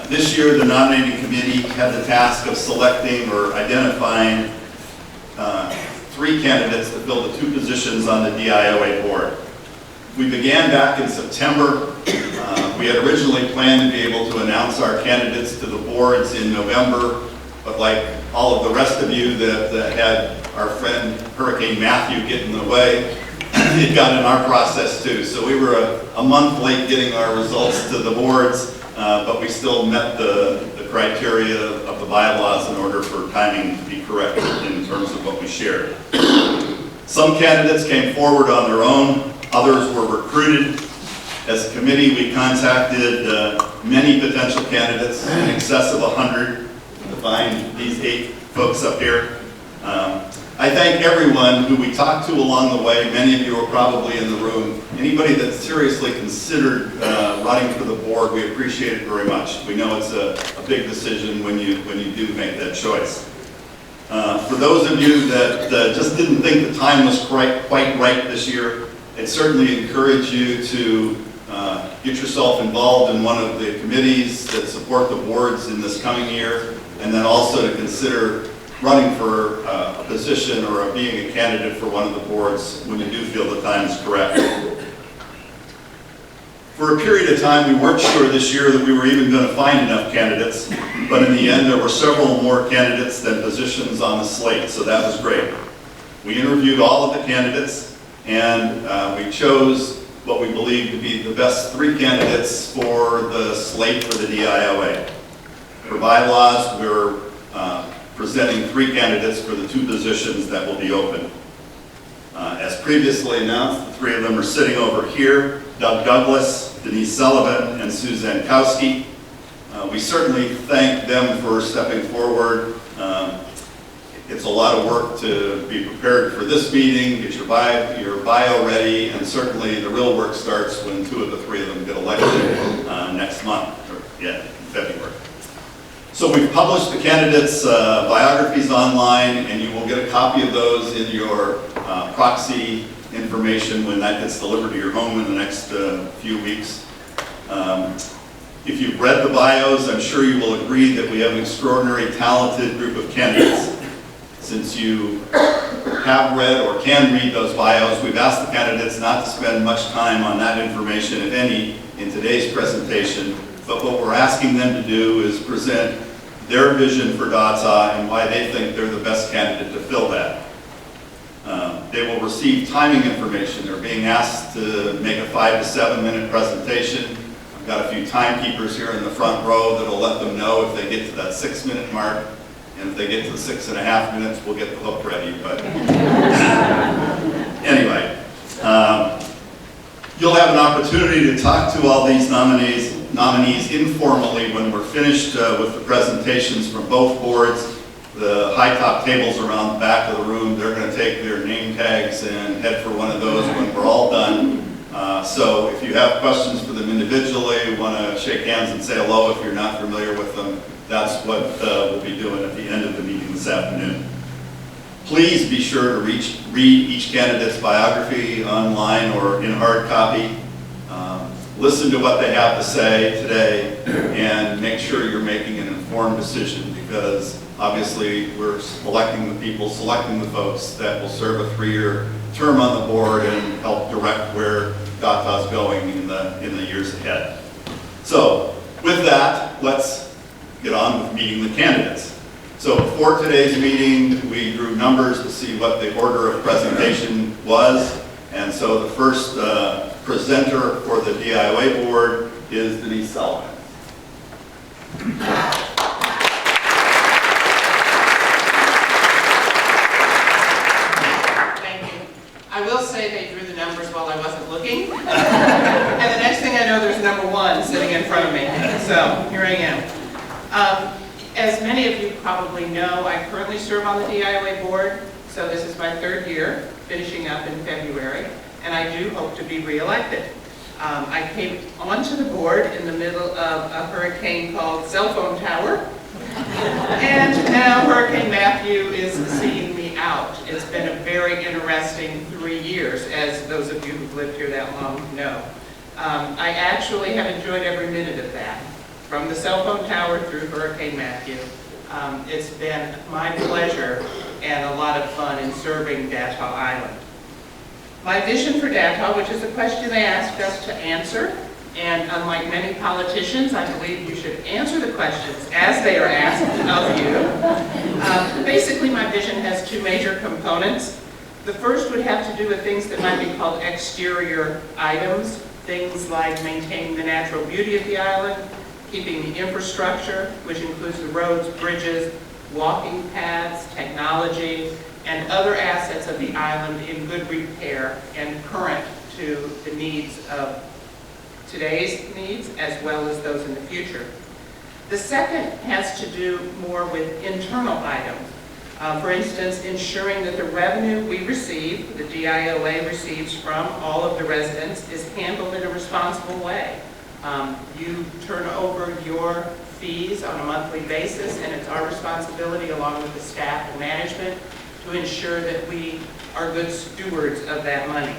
This year, the nominating committee had the task of selecting or identifying 3 candidates to fill the 2 positions on the DIOA board. We began back in September. We had originally planned to be able to announce our candidates to the boards in November, but like all of the rest of you that had our friend Hurricane Matthew get in the way, it got in our process too. So we were a month late getting our results to the boards, but we still met the criteria of the bylaws in order for timing to be correct in terms of what we shared. Some candidates came forward on their own, others were recruited. As a committee, we contacted many potential candidates, in excess of 100, to find these 8 folks up here. I thank everyone who we talked to along the way. Many of you are probably in the room. Anybody that seriously considered running for the board, we appreciate it very much. We know it's a big decision when you do make that choice. For those of you that just didn't think the time was quite right this year, I'd certainly encourage you to get yourself involved in one of the committees that support the boards in this coming year, and then also to consider running for a position or being a candidate for one of the boards when you do feel the time is correct. For a period of time, we weren't sure this year that we were even going to find enough candidates, but in the end, there were several more candidates than positions on the slate, so that was great. We interviewed all of the candidates, and we chose what we believe to be the best 3 candidates for the slate for the DIOA. For bylaws, we're presenting 3 candidates for the 2 positions that will be open. As previously announced, the 3 of them are sitting over here: Doug Douglas, Denise Sullivan, and Suzanne Kowski. We certainly thank them for stepping forward. It's a lot of work to be prepared for this meeting, get your bio ready, and certainly the real work starts when 2 of the 3 of them get elected next month, in February. So we've published the candidates' biographies online, and you will get a copy of those in your proxy information when that gets delivered to your home in the next few weeks. If you've read the bios, I'm sure you will agree that we have an extraordinary, talented group of candidates. Since you have read or can read those bios, we've asked the candidates not to spend much time on that information, if any, in today's presentation, but what we're asking them to do is present their vision for Dataw and why they think they're the best candidate to fill that. They will receive timing information. They're being asked to make a 5 to 7 minute presentation. I've got a few timekeepers here in the front row that'll let them know if they get to that 6-minute mark. And if they get to the 6.5 minutes, we'll get the hook ready. But anyway, you'll have an opportunity to talk to all these nominees informally when we're finished with the presentations from both boards. The high top tables around the back of the room, they're going to take their name tags and head for one of those when we're all done. So if you have questions for them individually, want to shake hands and say hello if you're not familiar with them, that's what we'll be doing at the end of the meeting this afternoon. Please be sure to read each candidate's biography online or in hard copy. Listen to what they have to say today and make sure you're making an informed decision, because obviously we're selecting the folks that will serve a 3-year term on the board and help direct where Dataw's going in the years ahead. So with that, let's get on with meeting the candidates. So before today's meeting, we drew numbers to see what the order of presentation was. And so the first presenter for the DIOA board is Denise Sullivan. Thank you. I will say they drew the numbers while I wasn't looking. And the next thing I know, there's number 1 sitting in front of me. So here I am. As many of you probably know, I currently serve on the DIOA board, so this is my 3rd year, finishing up in February, and I do hope to be re-elected. I came onto the board in the middle of a hurricane called Cell Phone Tower, and now Hurricane Matthew is seeing me out. It's been a very interesting 3 years, as those of you who've lived here that long know. I actually have enjoyed every minute of that. from the cell phone tower through Hurricane Matthew. It's been my pleasure and a lot of fun in serving Dataw Island. My vision for Dataw, which is a question they asked us to answer, and unlike many politicians, I believe you should answer the questions as they are asked of you. Basically, my vision has two major components. The first would have to do with things that might be called exterior items, things like maintaining the natural beauty of the island, keeping the infrastructure, which includes the roads, bridges, walking paths, technology, and other assets of the island in good repair and current to the needs of today's needs as well as those in the future. The second has to do more with internal items. For instance, ensuring that the revenue we receive, the DIOA receives from all of the residents, is handled in a responsible way. You turn over your fees on a monthly basis, and it's our responsibility, along with the staff and management, to ensure that we are good stewards of that money.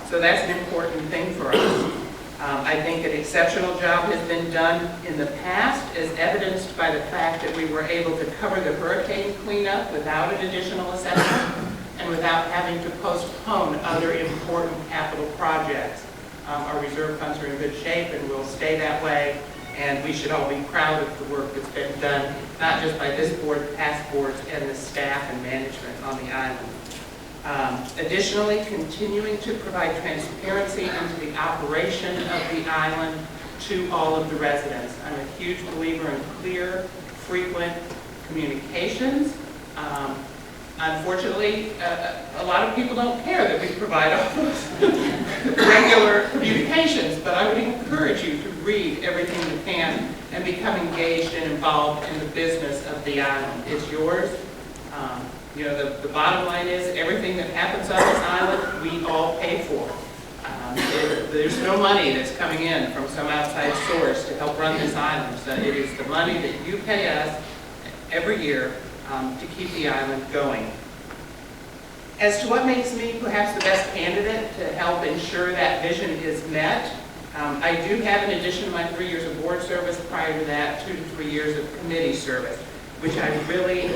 So that's an important thing for us. I think an exceptional job has been done in the past, as evidenced by the fact that we were able to cover the hurricane cleanup without an additional assessment and without having to postpone other important capital projects. Our reserve funds are in good shape and will stay that way, and we should all be proud of the work that's been done, not just by this board, past boards, and the staff and management on the island. Additionally, continuing to provide transparency into the operation of the island to all of the residents. I'm a huge believer in clear, frequent communications. Unfortunately, a lot of people don't care that we provide all those regular communications, but I would encourage you to read everything you can and become engaged and involved in the business of the island. It's yours. You know, the bottom line is everything that happens on this island, we all pay for. There's no money that's coming in from some outside source to help run this island. So it is the money that you pay us every year to keep the island going. As to what makes me perhaps the best candidate to help ensure that vision is met, I do have, in addition to my 3 years of board service, prior to that, 2 to 3 years of committee service, which I really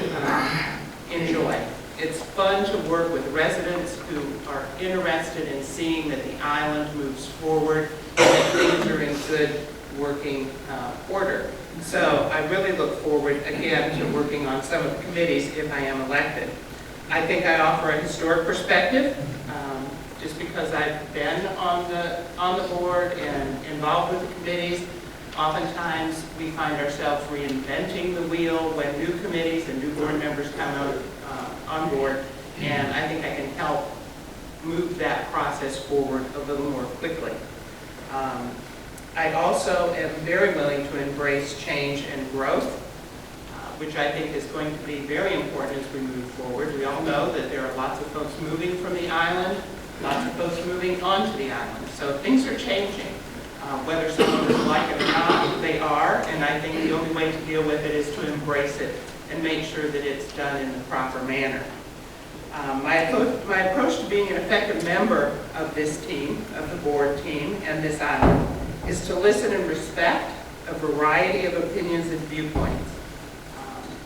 enjoy. It's fun to work with residents who are interested in seeing that the island moves forward and that things are in good working order. So I really look forward, again, to working on some of the committees if I am elected. I think I offer a historic perspective, just because I've been on the board and involved with the committees. Oftentimes, we find ourselves reinventing the wheel when new committees and new board members come on board, and I think I can help move that process forward a little more quickly. I also am very willing to embrace change and growth, which I think is going to be very important as we move forward. We all know that there are lots of folks moving from the island, lots of folks moving onto the island, so things are changing. Whether someone would like it or not, they are, and I think the only way to deal with it is to embrace it and make sure that it's done in the proper manner. My approach to being an effective member of this team, of the board team, and this island, is to listen and respect a variety of opinions and viewpoints.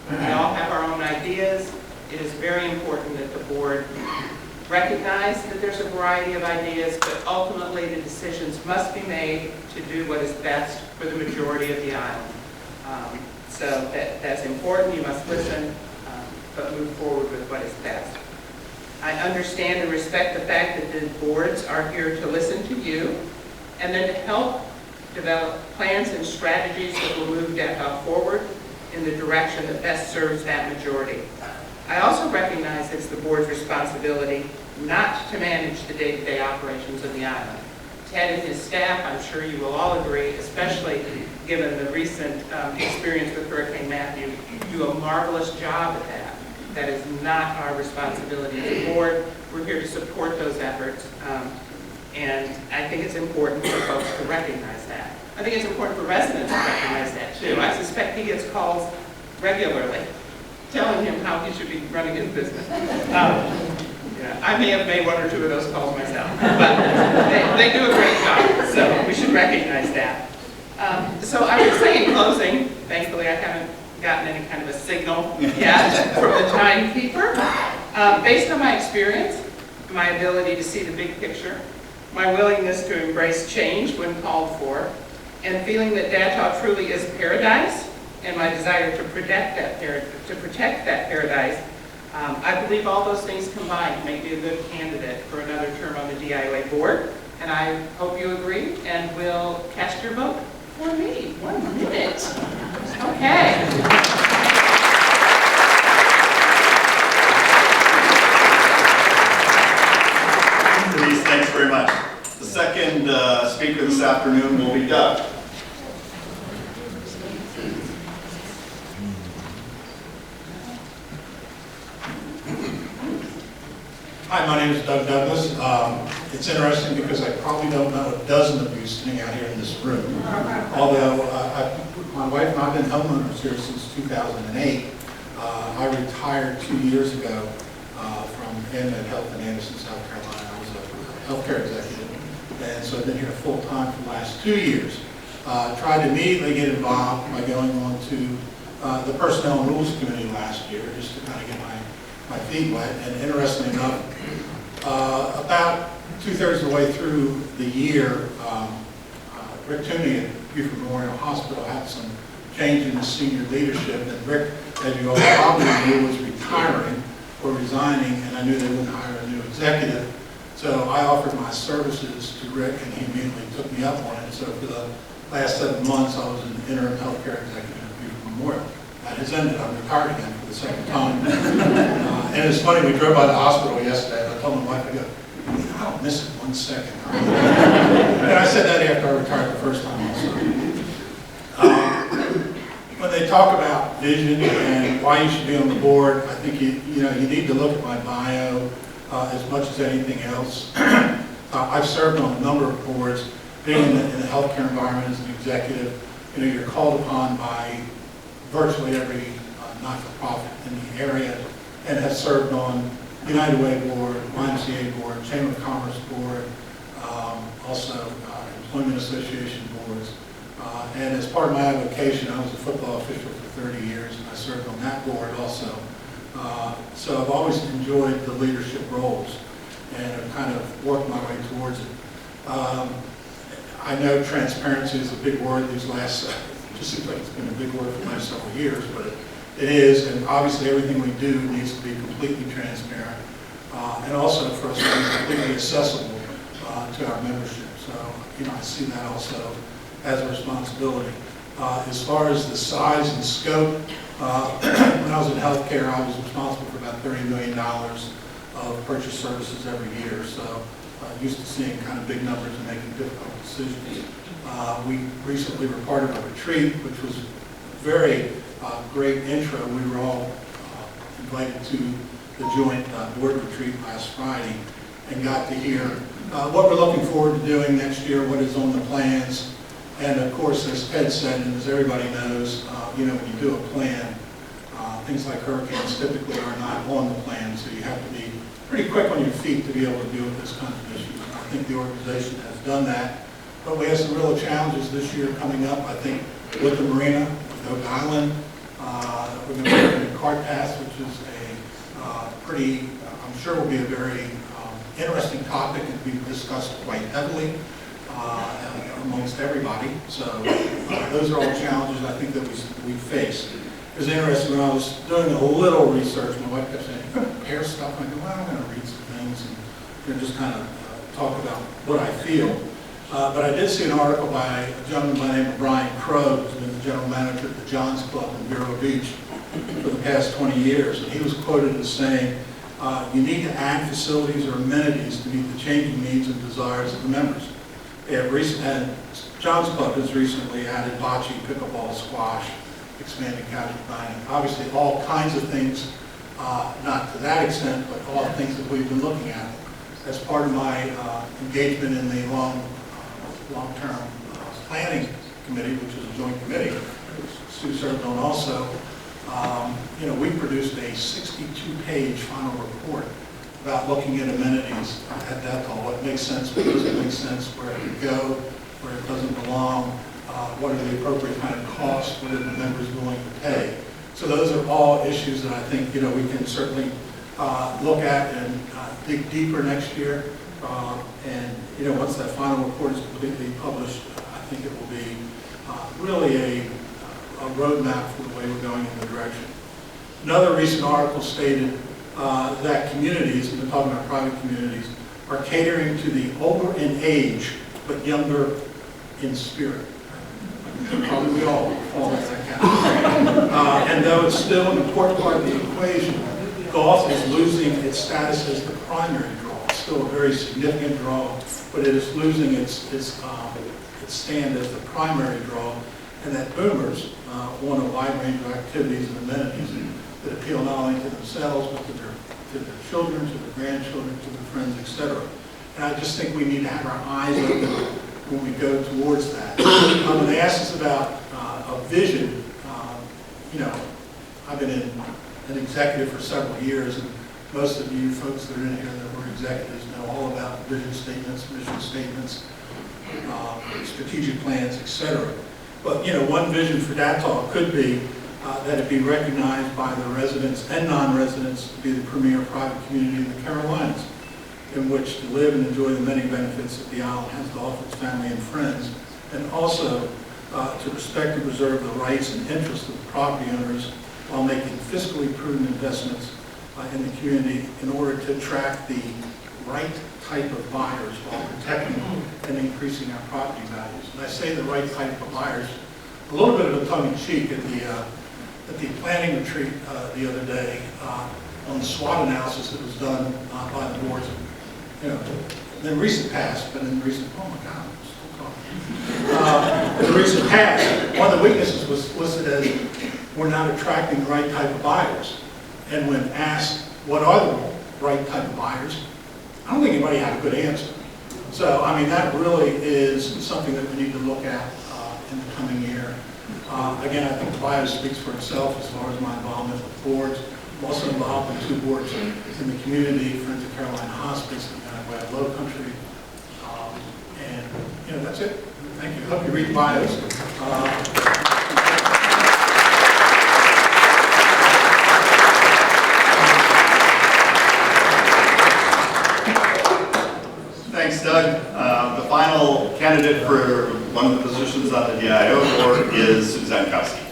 We all have our own ideas. It is very important that the board recognize that there's a variety of ideas, but ultimately the decisions must be made to do what is best for the majority of the island. So that's important. You must listen, but move forward with what is best. I understand and respect the fact that the boards are here to listen to you and then to help develop plans and strategies that will move Dataw forward in the direction that best serves that majority. I also recognize it's the board's responsibility not to manage the day-to-day operations of the island. Ted and his staff, I'm sure you will all agree, especially given the recent experience with Hurricane Matthew, do a marvelous job at that. That is not our responsibility as a board. We're here to support those efforts, and I think it's important for folks to recognize that. I think it's important for residents to recognize that too. I suspect he gets calls regularly telling him how he should be running his business. Yeah, I may have made 1 or 2 of those calls myself, but they do a great job, so we should recognize that. So I would say in closing, thankfully I haven't gotten any kind of a signal yet from the timekeeper. Based on my experience, my ability to see the big picture, my willingness to embrace change when called for, and feeling that Dataw truly is paradise, and my desire to protect that paradise, I believe all those things combined make me a good candidate for another term on the DIOA board, and I hope you agree and will cast your vote for me. 1 minute. Okay. Denise, thanks very much. The second speaker this afternoon will be Doug. Hi, my name is Doug Douglas. It's interesting because I probably don't know a dozen of you sitting out here in this room. Although my wife and I have been homeowners here since 2008. I retired 2 years ago from Ammed Health in Anderson, South Carolina. I was a healthcare executive, and so I've been here full time for the last 2 years. Tried to immediately get involved by going on to the Personnel and Rules Committee last year, just to kind of get my feet wet. And interestingly enough, about 2/3 of the way through the year, Rick Tooney at Buford Memorial Hospital had some change in the senior leadership, and Rick, as you all probably knew, was retiring or resigning, and I knew they wouldn't hire a new executive. So I offered my services to Rick, and he immediately took me up on it. So for the last 7 months, I was an interim healthcare executive at Buford Memorial. That has ended. I'm retired again for the second time. And it's funny, we drove by the hospital yesterday, and I told my wife, I go, I don't miss it 1 second. And I said that after I retired the first time also. When they talk about vision and why you should be on the board, I think you need to look at my bio as much as anything else. I've served on a number of boards, being in the healthcare environment as an executive. You're called upon by virtually every not-for-profit in the area, and have served on United Way Board, YMCA Board, Chamber of Commerce Board, also Employment Association boards. And as part of my avocation, I was a football official for 30 years, and I served on that board also. So I've always enjoyed the leadership roles, and I've kind of worked my way towards it. I know transparency is a big word these last, just seems like it's been a big word for the last several years, but it is, and obviously everything we do needs to be completely transparent, and also for us to be completely accessible to our membership. So, I see that also as a responsibility. As far as the size and scope, when I was in healthcare, I was responsible for about $30 million of purchase services every year. So used to seeing kind of big numbers and making difficult decisions. We recently were part of a retreat, which was a very great intro. We were all invited to the joint board retreat last Friday and got to hear what we're looking forward to doing next year, what is on the plans. And of course, as Ted said, and as everybody knows, when you do a plan, things like hurricanes typically are not on the plan, so you have to be pretty quick on your feet to be able to deal with this kind of issue. I think the organization has done that, but we have some real challenges this year coming up. I think with the marina, with Oak Island, we're going to be looking at cart paths, which is a pretty, I'm sure will be a very interesting topic and be discussed quite heavily amongst everybody. So those are all challenges I think that we face. It was interesting when I was doing a little research, my wife kept saying, "You're going to prepare stuff?" I go, "Well, I'm going to read some things and just kind of talk about what I feel." But I did see an article by a gentleman by the name of Brian Crow, who's been the general manager at the Johns Club in Vero Beach for the past 20 years. And he was quoted as saying, you need to add facilities or amenities to meet the changing needs and desires of the members. Johns Club has recently added bocce, pickleball, squash, expanded casual dining. Obviously all kinds of things, not to that extent, but all things that we've been looking at. As part of my engagement in the long-term planning committee, which is a joint committee, which Sue served on also, we produced a 62-page final report about looking at amenities at Dataw, what makes sense, what doesn't make sense, where it could go, where it doesn't belong, what are the appropriate kind of costs, what are the members willing to pay. So those are all issues that I think, we can certainly look at and dig deeper next year. And, once that final report is completely published, I think it will be really a roadmap for the way we're going in the direction. Another recent article stated that communities, and we're talking about private communities, are catering to the older in age, but younger in spirit. Probably we all fall in that category. And though it's still an important part of the equation, golf is losing its status as the primary draw. It's still a very significant draw, but it is losing its stand as the primary draw, and that boomers want a wide range of activities and amenities that appeal not only to themselves, but to their children, to their grandchildren, to their friends, etc. And I just think we need to have our eyes open when we go towards that. When they asked us about a vision, I've been an executive for several years, and most of you folks that are in here that were executives know all about vision statements, mission statements, strategic plans, etc. But one vision for Dataw could be that it be recognized by the residents and non-residents to be the premier private community in the Carolinas, in which to live and enjoy the many benefits that the island has to offer its family and friends, and also to respect and preserve the rights and interests of the property owners while making fiscally prudent investments in the community in order to attract the right type of buyers while protecting and increasing our property values. And I say the right type of buyers, a little bit of a tongue-in-cheek at the planning retreat the other day on the SWOT analysis that was done by the boards. In the recent past, but in the recent, oh my God, I'm still talking. In the recent past, one of the weaknesses was listed as we're not attracting the right type of buyers. And when asked what are the right type of buyers, I don't think anybody had a good answer. So, that really is something that we need to look at in the coming year. Again, I think the bio speaks for itself as far as my involvement with boards. I'm also involved in 2 boards in the community, Friends of Carolina Hospice, and Low Country. And, that's it. Thank you. Hope you read the bios. Thanks, Doug. The final candidate for one of the positions on the DIO board is Suzanne Kowski.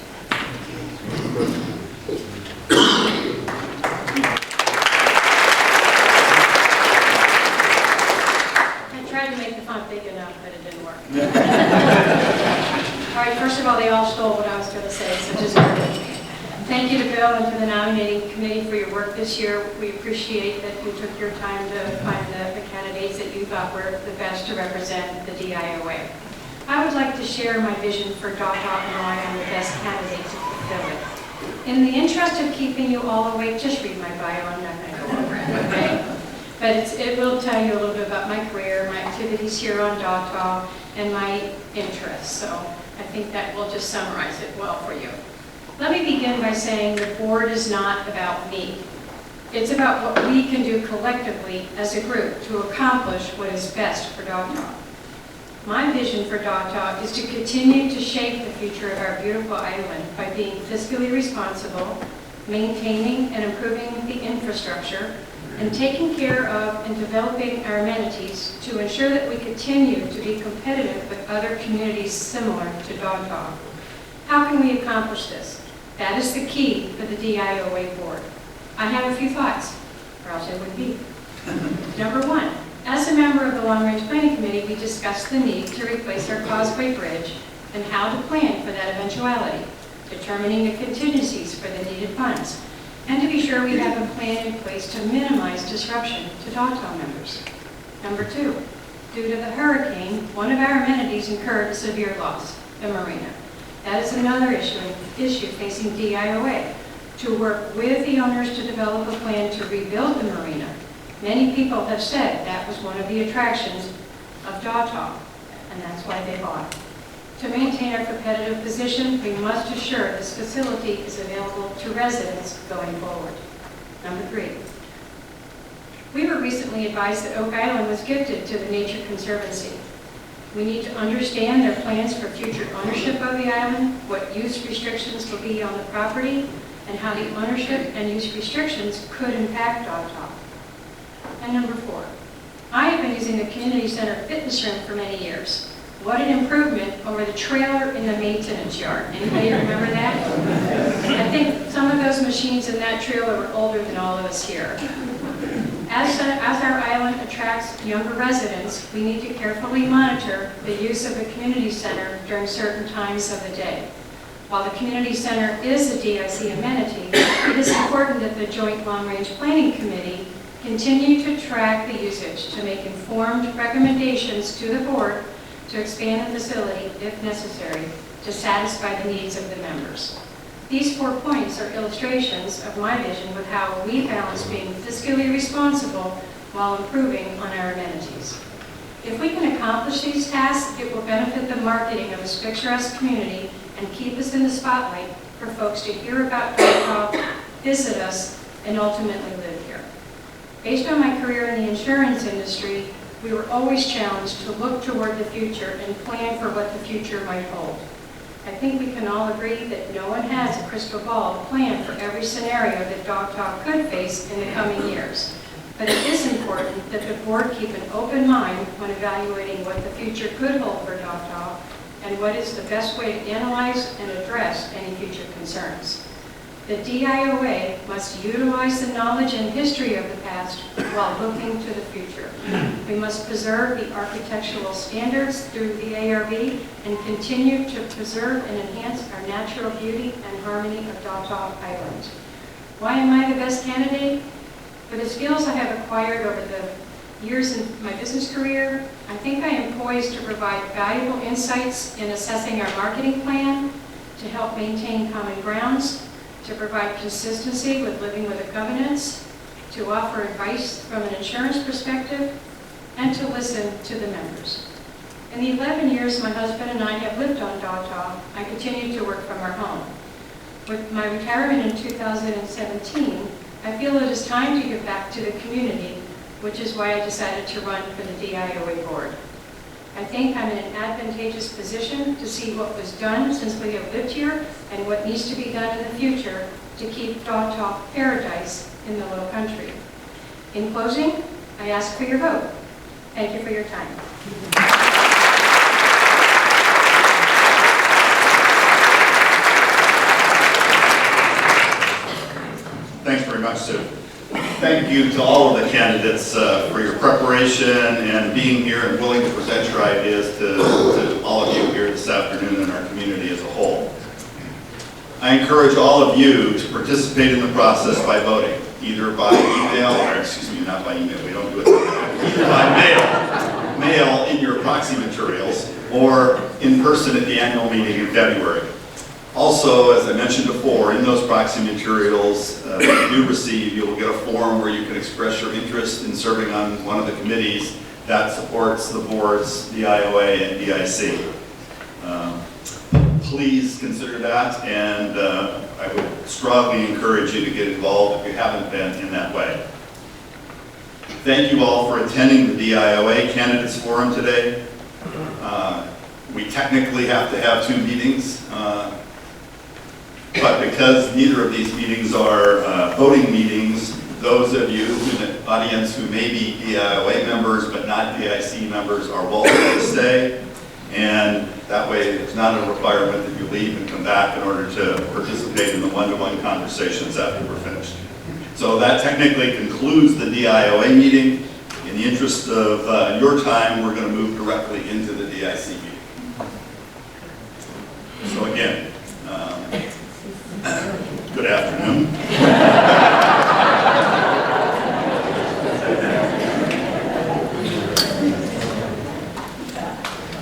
I tried to make the font big enough, but it didn't work. All right, first of all, they all stole what I was going to say, so just thank you to Bill and to the nominating committee for your work this year. We appreciate that you took your time to find the candidates that you thought were the best to represent the DIOA. I would like to share my vision for Dataw and why I'm the best candidate to fulfill it. In the interest of keeping you all awake, just read my bio. I'm not going to go over it, okay? But it will tell you a little bit about my career, my activities here on Dataw, and my interests. So I think that will just summarize it well for you. Let me begin by saying the board is not about me. It's about what we can do collectively as a group to accomplish what is best for Dataw. My vision for Dataw is to continue to shape the future of our beautiful island by being fiscally responsible, maintaining and improving the infrastructure, and taking care of and developing our amenities to ensure that we continue to be competitive with other communities similar to Dataw. How can we accomplish this? That is the key for the DIOA board. I have a few thoughts, or else I would be. Number 1, as a member of the Long Range Planning Committee, we discussed the need to replace our Causeway Bridge and how to plan for that eventuality, determining the contingencies for the needed funds, and to be sure we have a plan in place to minimize disruption to Dataw members. Number 2, due to the hurricane, one of our amenities incurred severe loss, the marina. That is another issue facing DIOA, to work with the owners to develop a plan to rebuild the marina. Many people have said that was one of the attractions of Dataw, and that's why they bought it. To maintain our competitive position, we must assure this facility is available to residents going forward. Number 3, we were recently advised that Oak Island was gifted to the Nature Conservancy. We need to understand their plans for future ownership of the island, what use restrictions will be on the property, and how the ownership and use restrictions could impact Dataw. And number 4, I have been using the community center fitness room for many years. What an improvement over the trailer in the maintenance yard. Anybody remember that? I think some of those machines in that trailer were older than all of us here. As our island attracts younger residents, we need to carefully monitor the use of the community center during certain times of the day. While the community center is a DIC amenity, it is important that the Joint Long Range Planning Committee continue to track the usage to make informed recommendations to the board to expand the facility if necessary to satisfy the needs of the members. These 4 points are illustrations of my vision with how we balance being fiscally responsible while improving on our amenities. If we can accomplish these tasks, it will benefit the marketing of this picturesque community and keep us in the spotlight for folks to hear about Dataw, visit us, and ultimately live here. Based on my career in the insurance industry, we were always challenged to look toward the future and plan for what the future might hold. I think we can all agree that no one has a crystal ball to plan for every scenario that Dataw could face in the coming years. But it is important that the board keep an open mind when evaluating what the future could hold for Dataw and what is the best way to analyze and address any future concerns. The DIOA must utilize the knowledge and history of the past while looking to the future. We must preserve the architectural standards through the ARB and continue to preserve and enhance our natural beauty and harmony of Dataw Island. Why am I the best candidate? For the skills I have acquired over the years in my business career, I think I am poised to provide valuable insights in assessing our marketing plan, to help maintain common grounds, to provide consistency with living with the covenants, to offer advice from an insurance perspective, and to listen to the members. In the 11 years my husband and I have lived on Dataw, I continue to work from our home. With my retirement in 2017, I feel it is time to give back to the community, which is why I decided to run for the DIOA board. I think I'm in an advantageous position to see what was done since we have lived here and what needs to be done in the future to keep Dataw paradise in the Low Country. In closing, I ask for your vote. Thank you for your time. Thanks very much, Sue. Thank you to all of the candidates for your preparation and being here and willing to present your ideas to all of you here this afternoon and our community as a whole. I encourage all of you to participate in the process by voting, either by email, or excuse me, not by email, we don't do it by mail in your proxy materials, or in person at the annual meeting in February. Also, as I mentioned before, in those proxy materials that you do receive, you'll get a form where you can express your interest in serving on one of the committees that supports the boards, DIOA and DIC. Please consider that, and I would strongly encourage you to get involved if you haven't been in that way. Thank you all for attending the DIOA Candidates Forum today. We technically have to have 2 meetings. But because neither of these meetings are voting meetings, those of you in the audience who may be DIOA members but not DIC members are welcome to stay. And that way it's not a requirement that you leave and come back in order to participate in the one-to-one conversations after we're finished. So that technically concludes the DIOA meeting. In the interest of your time, we're going to move directly into the DIC meeting. So again, good afternoon.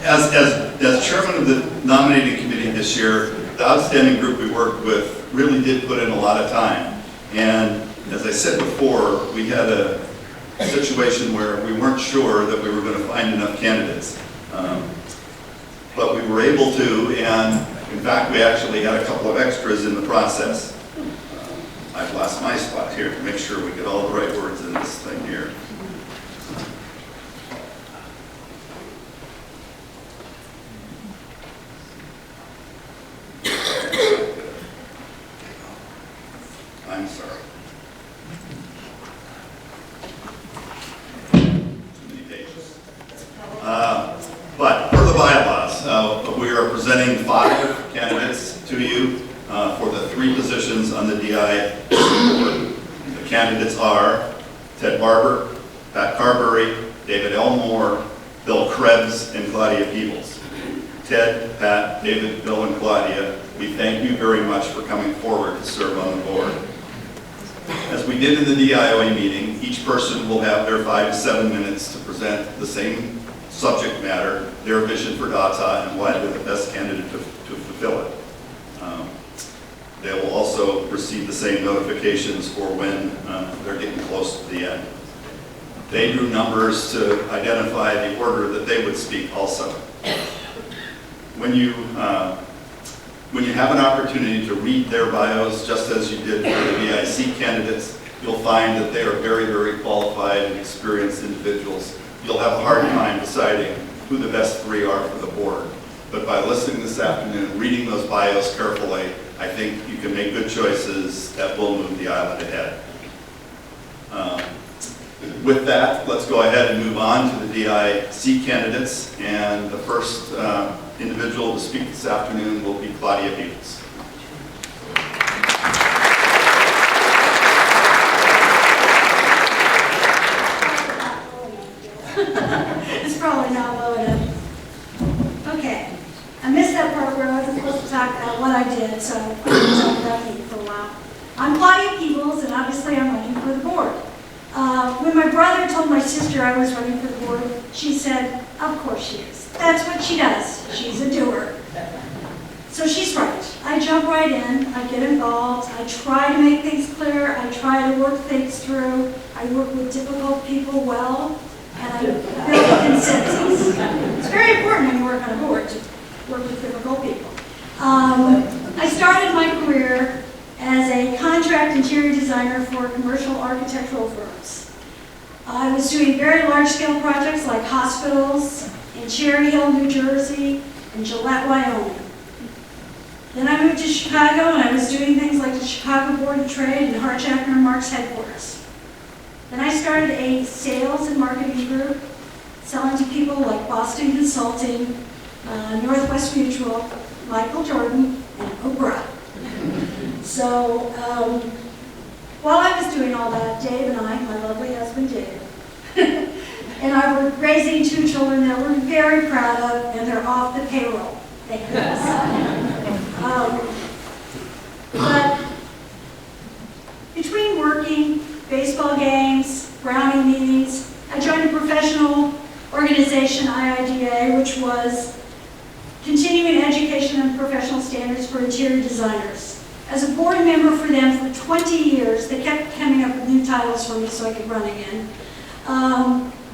As chairman of the nominating committee this year, the outstanding group we worked with really did put in a lot of time. And as I said before, we had a situation where we weren't sure that we were going to find enough candidates. But we were able to, and in fact, we actually had a couple of extras in the process. I've lost my spot here to make sure we get all the right words in this thing here. I'm sorry. Too many pages. But for the bylaws, we are presenting 5 candidates to you for the 3 positions on the DI board. The candidates are Ted Barber, Pat Carberry, David Elmore, Bill Krebs, and Claudia Peebles. Ted, Pat, David, Bill, and Claudia, we thank you very much for coming forward to serve on the board. As we did in the DIOA meeting, each person will have their 5 to 7 minutes to present the same subject matter, their vision for Dataw, and why they're the best candidate to fulfill it. They will also receive the same notifications for when they're getting close to the end. They drew numbers to identify the order that they would speak also. When you have an opportunity to read their bios, just as you did for the DIC candidates, you'll find that they are very, very qualified and experienced individuals. You'll have a hard time deciding who the best 3 are for the board. But by listening this afternoon, reading those bios carefully, I think you can make good choices that will move the island ahead. With that, let's go ahead and move on to the DIC candidates. And the first individual to speak this afternoon will be Claudia Peebles. It's probably not low enough. Okay. I missed that part where I wasn't supposed to talk about what I did, so I'm going to talk about me for a while. I'm Claudia Peebles, and obviously I'm running for the board. When my brother told my sister I was running for the board, she said, of course she is. That's what she does. She's a doer. So she's right. I jump right in. I get involved. I try to make things clear. I try to work things through. I work with difficult people well, and I build consensus. It's very important when you work on a board to work with difficult people. I started my career as a contract interior designer for commercial architectural firms. I was doing very large-scale projects like hospitals in Cherry Hill, New Jersey, and Gillette, Wyoming. Then I moved to Chicago, and I was doing things like the Chicago Board of Trade and Harjacker and Mark's headquarters. Then I started a sales and marketing group, selling to people like Boston Consulting, Northwest Mutual, Michael Jordan, and Oprah. So while I was doing all that, Dave and I, my lovely husband Dave, and I were raising 2 children that we're very proud of, and they're off the payroll. Thank goodness. But between working, baseball games, Browning meetings, I joined a professional organization, IIDA, which was continuing education and professional standards for interior designers. As a board member for them for 20 years, they kept coming up with new titles for me so I could run again.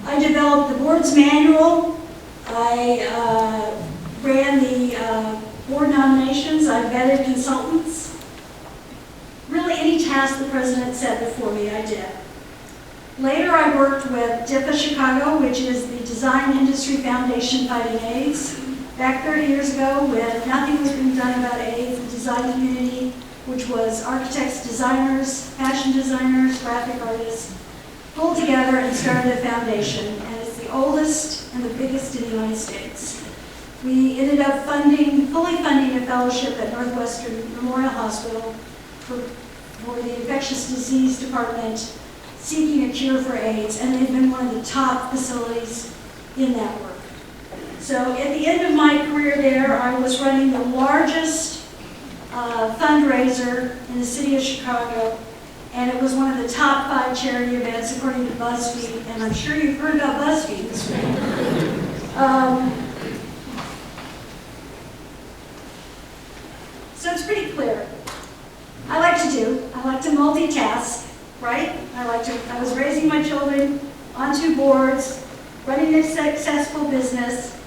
I developed the board's manual. I ran the board nominations. I vetted consultants. Really, any task the president set before me, I did. Later, I worked with DIPA Chicago, which is the Design Industry Foundation Fighting AIDS. Back 30 years ago, when nothing was being done about AIDS, the design community, which was architects, designers, fashion designers, graphic artists, pulled together and started a foundation, and it's the oldest and the biggest in the United States. We ended up fully funding a fellowship at Northwestern Memorial Hospital for the infectious disease department, seeking a cure for AIDS, and they've been one of the top facilities in that work. So at the end of my career there, I was running the largest fundraiser in the city of Chicago, and it was one of the top 5 charity events according to BuzzFeed, and I'm sure you've heard about BuzzFeed this week. So it's pretty clear. I like to multitask, right? I was raising my children on 2 boards, running a successful business,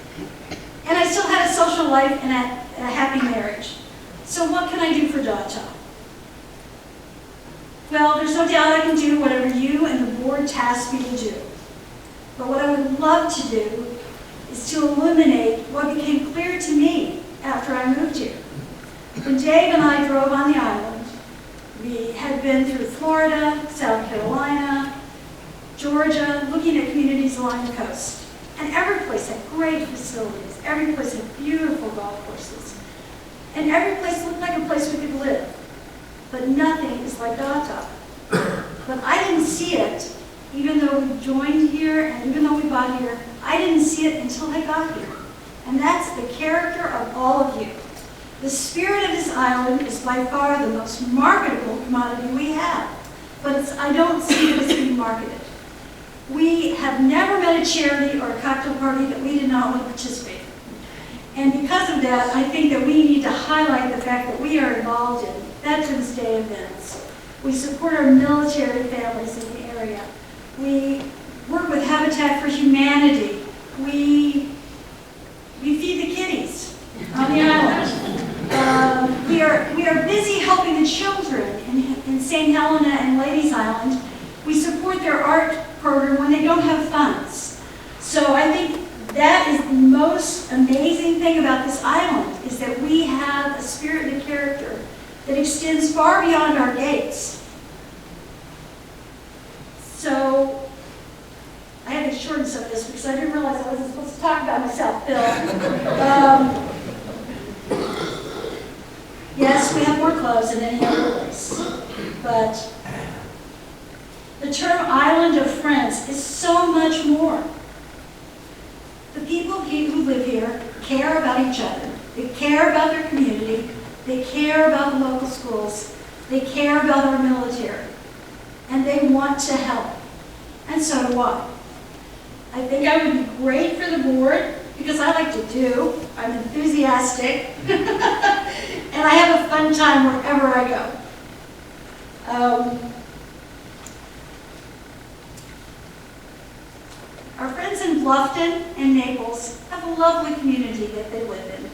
and I still had a social life and a happy marriage. So what can I do for Dataw? Well, there's no doubt I can do whatever you and the board tasked me to do. But what I would love to do is to illuminate what became clear to me after I moved here. When Dave and I drove on the island, we had been through Florida, South Carolina, Georgia, looking at communities along the coast. And every place had great facilities. Every place had beautiful golf courses. And every place looked like a place we could live. But nothing is like Dataw. But I didn't see it, even though we joined here and even though we bought here, I didn't see it until I got here. And that's the character of all of you. The spirit of this island is by far the most marketable commodity we have. But I don't see it as being marketed. We have never met a charity or a cocktail party that we did not want to participate in. And because of that, I think that we need to highlight the fact that we are involved in Veterans Day events. We support our military families in the area. We work with Habitat for Humanity. We feed the kitties on the island. We are busy helping the children in St. Helena and Ladies Island. We support their art program when they don't have funds. So I think that is the most amazing thing about this island, is that we have a spirit and a character that extends far beyond our gates. So I had to shorten some of this because I didn't realize I wasn't supposed to talk about myself, Bill. Yes, we have more clothes than any other place, but the term Island of Friends is so much more. The people who live here care about each other. They care about their community. They care about the local schools. They care about our military. And they want to help. And so do I. I think I would be great for the board because I like to do. I'm enthusiastic. And I have a fun time wherever I go. Our friends in Bluffton and Naples have a lovely community that they live in.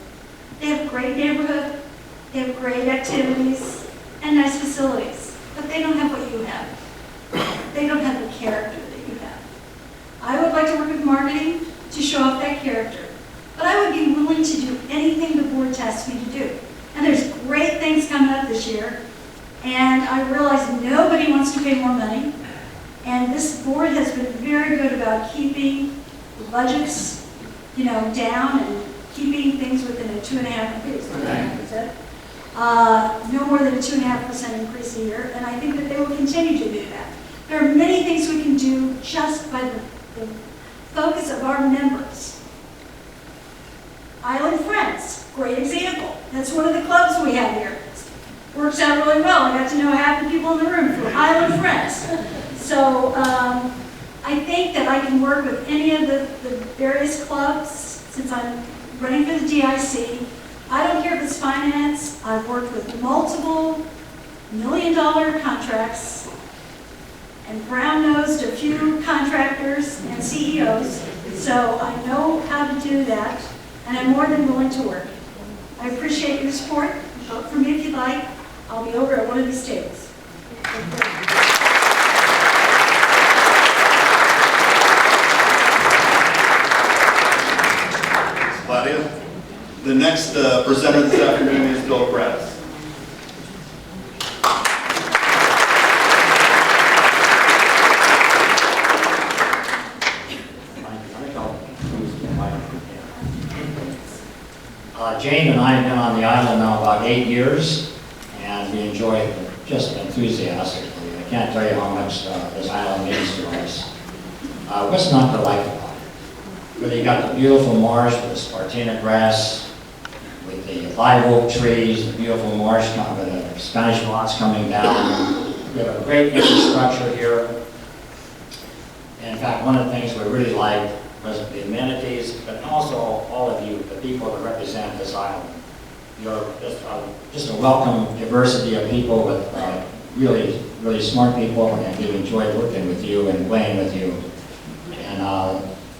They have a great neighborhood, they have great activities, and nice facilities, but they don't have what you have. They don't have the character that you have. I would like to work with marketing to show off that character, but I would be willing to do anything the board asks me to do. And there's great things coming up this year, and I realize nobody wants to pay more money. And this board has been very good about keeping the budgets, down and keeping things within a 2.5%. No more than a 2.5% increase a year, and I think that they will continue to do that. There are many things we can do just by the focus of our members. Island Friends, great example. That's one of the clubs we have here. Works out really well. I got to know half the people in the room through Island Friends. So I think that I can work with any of the various clubs since I'm running for the DIC. I don't care if it's finance. I've worked with multiple million-dollar contracts and brown-nosed a few contractors and CEOs. So I know how to do that, and I'm more than willing to work. I appreciate your support. Vote for me if you'd like. I'll be over at one of these tables. Claudia. The next presenter this afternoon is Bill Brass. Jane and I have been on the island now about 8 years, and we enjoy it just enthusiastically. I can't tell you how much this island means to us. What's not to like about it? Whether you got the beautiful marsh with the Spartina grass, with the live oak trees, the beautiful marsh with the Spanish moss coming down. We have a great infrastructure here. In fact, one of the things we really liked was the amenities, but also all of you, the people that represent this island. You're just a welcome diversity of people with really, really smart people, and we've enjoyed working with you and playing with you. And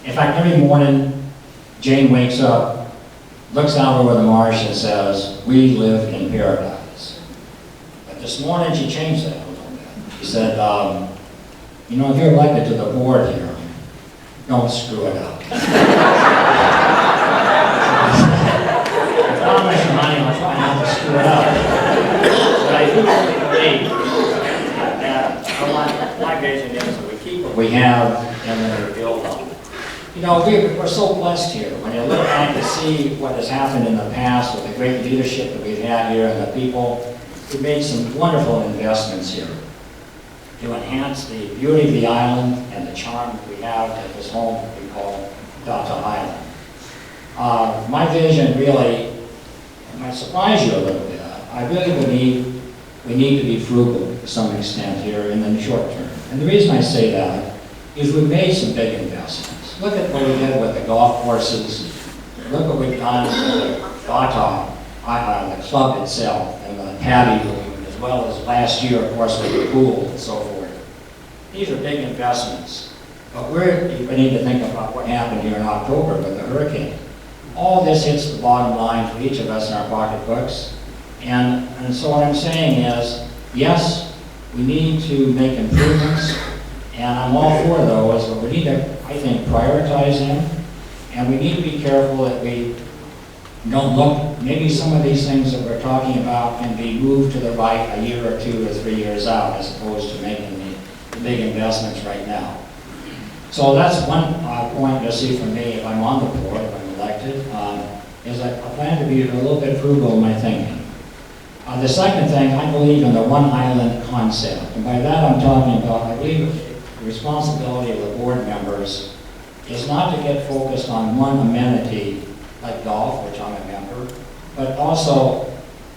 in fact, every morning, Jane wakes up, looks out over the marsh and says, "We live in paradise." But this morning she changed that a little bit. She said, "You know, if you're elected to the board here, don't screw it up." I promise you, honey, I'll try not to screw it up. But I do believe that vision is that we keep what we have and then we build on it. You know, we're so blessed here. When you look back to see what has happened in the past with the great leadership that we've had here and the people, we've made some wonderful investments here to enhance the beauty of the island and the charm that we have at this home that we call Dataw Island. My vision really, it might surprise you a little bit. I really believe we need to be frugal to some extent here in the short term. And the reason I say that is we've made some big investments. Look at what we did with the golf courses. Look what we've done with the Dataw, the club itself, and the paddy room, as well as last year, of course, with the pool and so forth. These are big investments. But we need to think about what happened here in October with the hurricane. All this hits the bottom line for each of us in our pocketbooks. And so what I'm saying is, yes, we need to make improvements, and I'm all for those, but we need to, I think, prioritize them, and we need to be careful that we don't look, maybe some of these things that we're talking about can be moved to the right a year or 2 or 3 years out, as opposed to making the big investments right now. So that's one point you'll see from me if I'm on the board, if I'm elected, is I plan to be a little bit frugal in my thinking. The second thing, I believe in the one island concept. And by that I'm talking about, I believe the responsibility of the board members is not to get focused on one amenity like golf, which I'm a member, but also,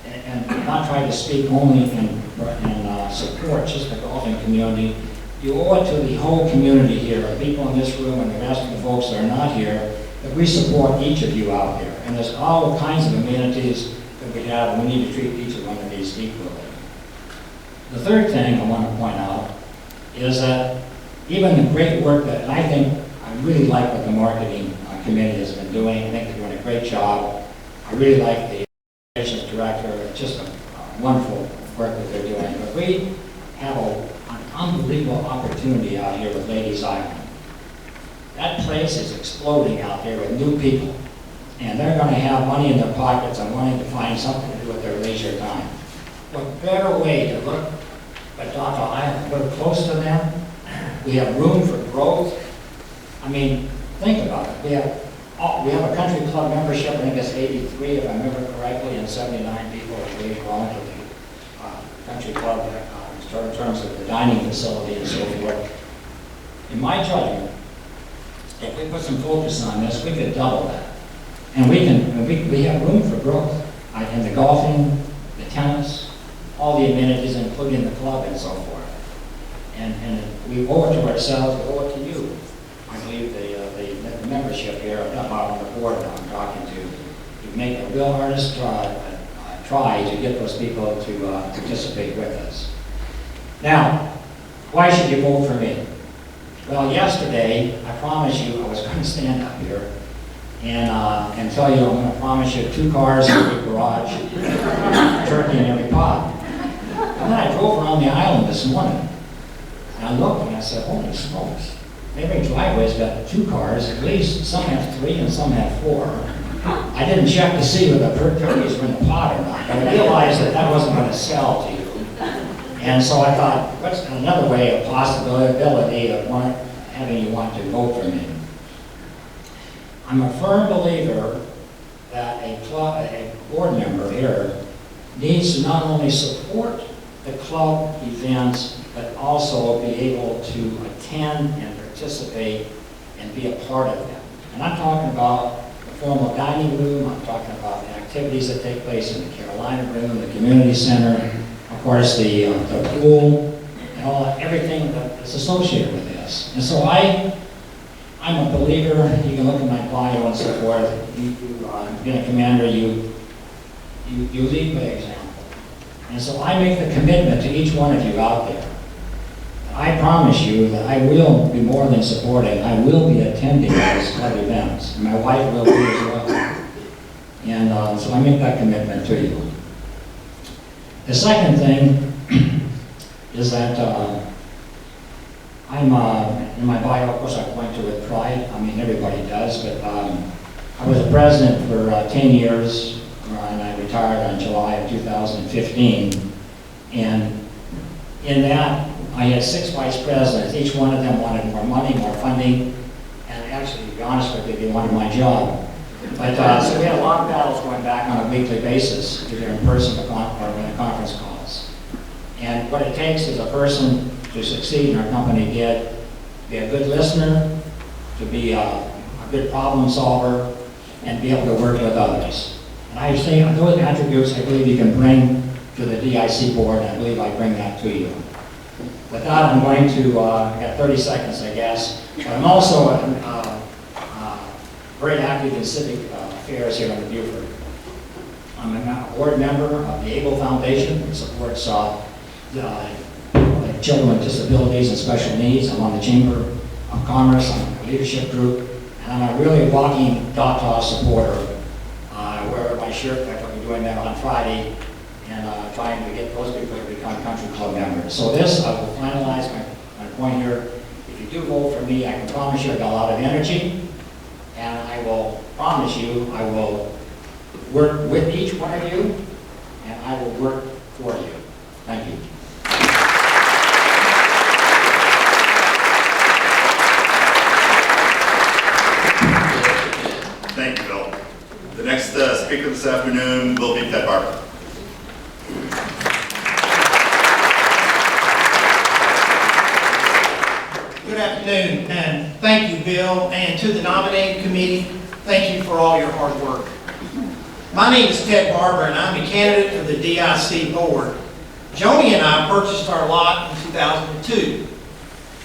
and not try to speak only in support just the golfing community. You owe it to the whole community here, the people in this room and the rest of the folks that are not here, that we support each of you out there. And there's all kinds of amenities that we have, and we need to treat each one of these equally. The third thing I want to point out is that even the great work that I think I really like what the marketing committee has been doing. I think they're doing a great job. I really like the operations director. It's just a wonderful work that they're doing. But we have an unbelievable opportunity out here with Ladies Island. That place is exploding out there with new people. And they're going to have money in their pockets and wanting to find something to do with their leisure time. What better way to look at Dataw Island? We're close to them. We have room for growth. I mean, think about it. We have a country club membership. I think it's 83, if I remember correctly, and 79 people are really belong to the country club in terms of the dining facility and so forth. In my judgment, if we put some focus on this, we could double that. And we have room for growth in the golfing, the tennis, all the amenities, including the club and so forth. And we owe it to ourselves, we owe it to you. I believe the membership here, on the board that I'm talking to make a real earnest try to get those people to participate with us. Now, why should you vote for me? Well, yesterday, I promised you I was going to stand up here and tell you I'm going to promise you 2 cars in every garage, turkey in every pot. And then I drove around the island this morning, and I looked and I said, holy smokes, every driveway's got 2 cars, at least some have 3 and some have 4. I didn't check to see whether the turkeys were in the pot or not, but I realized that wasn't going to sell to you. And so I thought, what's another way, a possibility of having you want to vote for me? I'm a firm believer that a board member here needs to not only support the club events, but also be able to attend and participate and be a part of them. And I'm talking about the formal dining room, I'm talking about the activities that take place in the Carolina room, the community center, of course the pool, and everything that's associated with this. And so I'm a believer. You can look at my bio and so forth. Being a commander, you lead by example. And so I make the commitment to each one of you out there. I promise you that I will be more than supporting. I will be attending those club events. And my wife will be as well. And so I make that commitment to you. The second thing is that I'm, in my bio, of course, I point to with pride. I mean, everybody does, but I was a president for 10 years, and I retired on July of 2015. And in that, I had 6 vice presidents. Each one of them wanted more money, more funding, and actually, to be honest with you, they wanted my job. But, so we had a lot of battles going back on a weekly basis, either in person or in conference calls. And what it takes is a person to succeed in our company did, be a good listener, to be a good problem solver, and be able to work with others. And I say those attributes I believe you can bring to the DIC board, and I believe I bring that to you. With that, I'm going to, I got 30 seconds, I guess, but I'm also very active in civic affairs here in Beaufort. I'm a board member of the ABLE Foundation, which supports children with disabilities and special needs. I'm on the Chamber of Commerce, I'm a leadership group, and I'm a really walking Dataw supporter. I wear my shirt, like I'll be doing that on Friday, and trying to get those people to become country club members. So this, I will finalize my point here. If you do vote for me, I can promise you I got a lot of energy, and I will promise you I will work with each one of you, and I will work for you. Thank you. Thank you, Bill. The next speaker this afternoon will be Ted Barber. Good afternoon, and thank you, Bill, and to the nominating committee, thank you for all your hard work. My name is Ted Barber, and I'm a candidate for the DIC board. Joni and I purchased our lot in 2002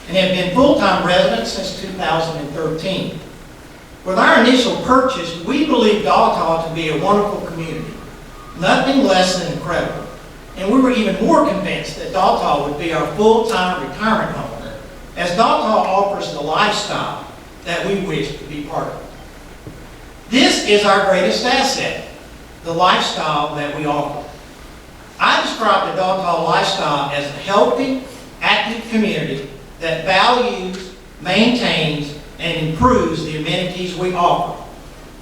and have been full-time residents since 2013. With our initial purchase, we believed Dataw to be a wonderful community, nothing less than incredible. And we were even more convinced that Dataw would be our full-time retirement home, as Dataw offers the lifestyle that we wish to be part of. This is our greatest asset, the lifestyle that we offer. I describe the Dataw lifestyle as a healthy, active community that values, maintains, and improves the amenities we offer,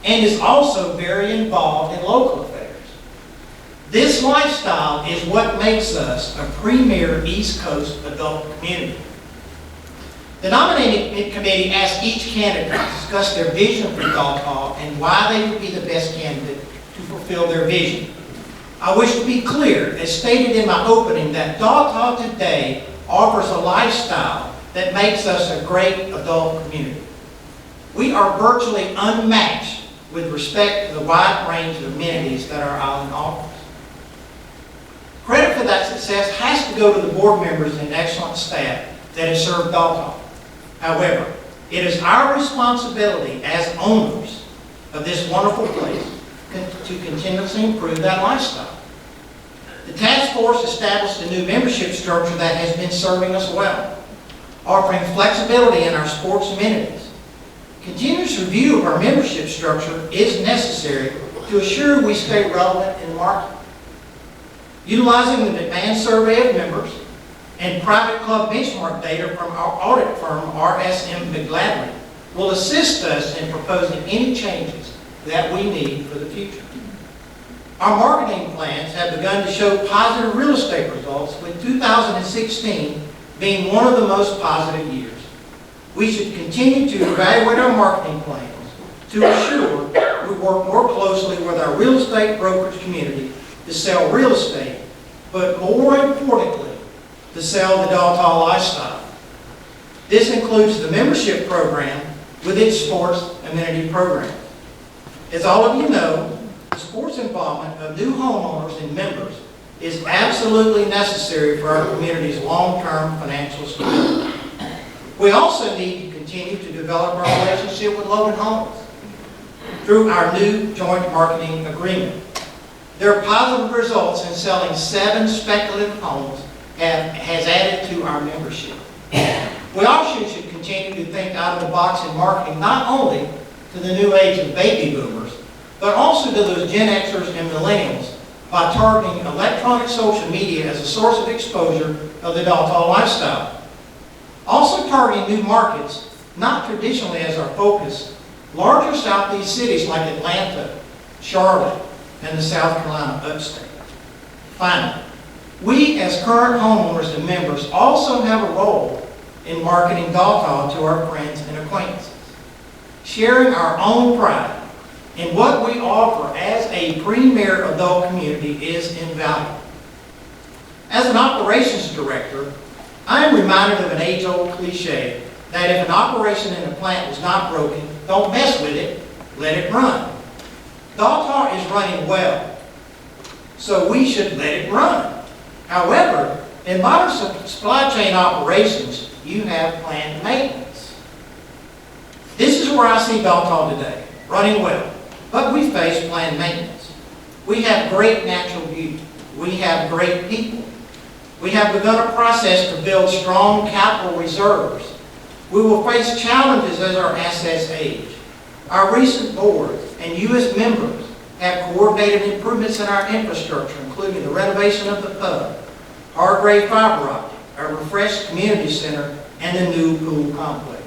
and is also very involved in local affairs. This lifestyle is what makes us a premier East Coast adult community. The nominating committee asked each candidate to discuss their vision for Dataw and why they would be the best candidate to fulfill their vision. I wish to be clear, as stated in my opening, that Dataw today offers a lifestyle that makes us a great adult community. We are virtually unmatched with respect to the wide range of amenities that our island offers. Credit for that success has to go to the board members and excellent staff that have served Dataw. However, it is our responsibility as owners of this wonderful place to continuously improve that lifestyle. The task force established a new membership structure that has been serving us well, offering flexibility in our sports amenities. Continuous review of our membership structure is necessary to assure we stay relevant in the market. Utilizing the demand survey of members and private club benchmark data from our audit firm, RSM McGladly, will assist us in proposing any changes that we need for the future. Our marketing plans have begun to show positive real estate results, with 2016 being one of the most positive years. We should continue to evaluate our marketing plans to ensure we work more closely with our real estate brokerage community to sell real estate, but more importantly, to sell the Dataw lifestyle. This includes the membership program with its sports amenity program. As all of you know, the sports involvement of new homeowners and members is absolutely necessary for our community's long-term financial stability. We also need to continue to develop our relationship with Logan Homes through our new joint marketing agreement. Their positive results in selling 7 speculative homes has added to our membership. We also should continue to think out of the box in marketing, not only to the new age of baby boomers, but also to those Gen Xers and millennials by targeting electronic social media as a source of exposure of the Dataw lifestyle. Also targeting new markets, not traditionally as our focus, larger Southeast cities like Atlanta, Charlotte, and the South Carolina upstate. Finally, We, as current homeowners and members, also have a role in marketing Dataw to our friends and acquaintances. Sharing our own pride in what we offer as a premier adult community is invaluable. As an operations director, I am reminded of an age-old cliche that if an operation in a plant was not broken, don't mess with it, let it run. Dataw is running well, so we should let it run. However, in modern supply chain operations, you have planned maintenance. This is where I see Dataw today, running well, but we face planned maintenance. We have great natural beauty. We have great people. We have begun a process to build strong capital reserves. We will face challenges as our assets age. Our recent board and you as members have coordinated improvements in our infrastructure, including the renovation of the pub, Hargrave fiber optic, our refreshed community center, and the new pool complex.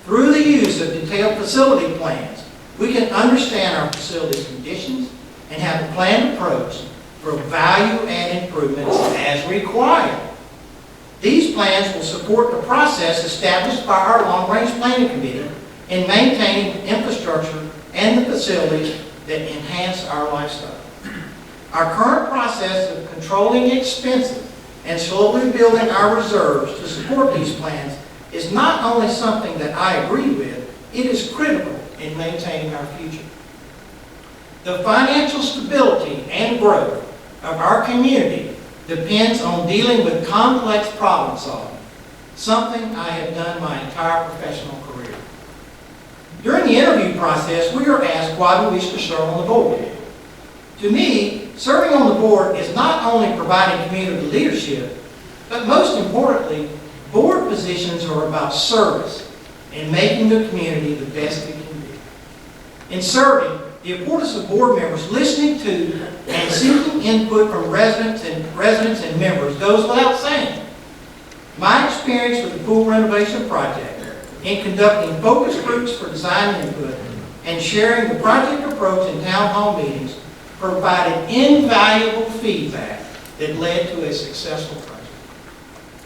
Through the use of detailed facility plans, we can understand our facility's conditions and have a planned approach for value add improvements as required. These plans will support the process established by our long-range planning committee in maintaining the infrastructure and the facilities that enhance our lifestyle. Our current process of controlling expenses and slowly building our reserves to support these plans is not only something that I agree with, it is critical in maintaining our future. The financial stability and growth of our community depends on dealing with complex problem solving, something I have done my entire professional career. During the interview process, we are asked why we wish to serve on the board. To me, serving on the board is not only providing community leadership, but most importantly, board positions are about service and making the community the best it can be. In serving, the importance of board members listening to and seeking input from residents and members goes without saying. My experience with the pool renovation project in conducting focus groups for design input and sharing the project approach in town hall meetings provided invaluable feedback that led to a successful project.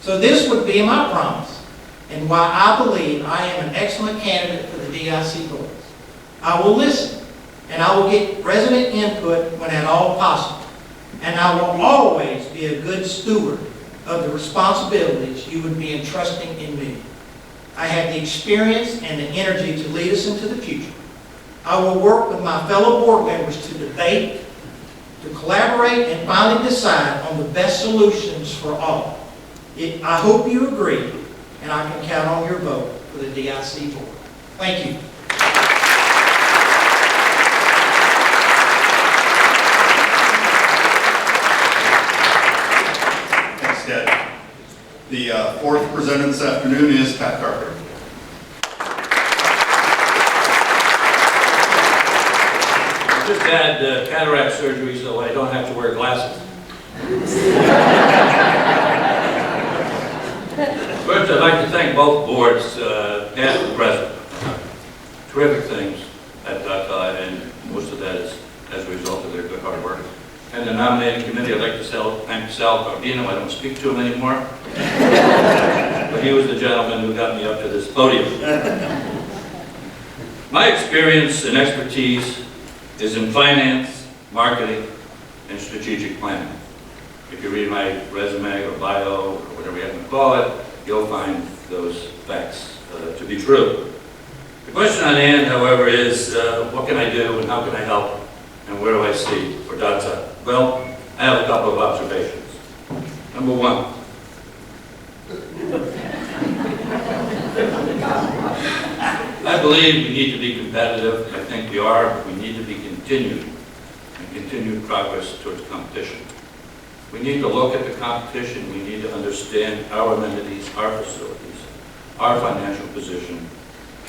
So this would be my promise and why I believe I am an excellent candidate for the DIC board. I will listen and I will get resident input when at all possible. And I will always be a good steward of the responsibilities you would be entrusting in me. I have the experience and the energy to lead us into the future. I will work with my fellow board members to debate, to collaborate, and finally decide on the best solutions for all. I hope you agree, and I can count on your vote for the DIC board. Thank you. Thanks, Ted. The fourth presenter this afternoon is Pat Carpenter. I just had cataract surgery, so I don't have to wear glasses. First, I'd like to thank both boards, past and present. Terrific things at Dataw, and most of that is as a result of their good hard work. And the nominating committee, I'd like to thank Sal Cardino. I don't speak to him anymore, but he was the gentleman who got me up to this podium. My experience and expertise is in finance, marketing, and strategic planning. If you read my resume or bio or whatever you happen to call it, you'll find those facts to be true. The question on hand, however, is what can I do and how can I help and where do I see for Dataw? Well, I have a couple of observations. Number one, I believe we need to be competitive. I think we are, but we need to be continued progress towards competition. We need to look at the competition. We need to understand our amenities, our facilities, our financial position,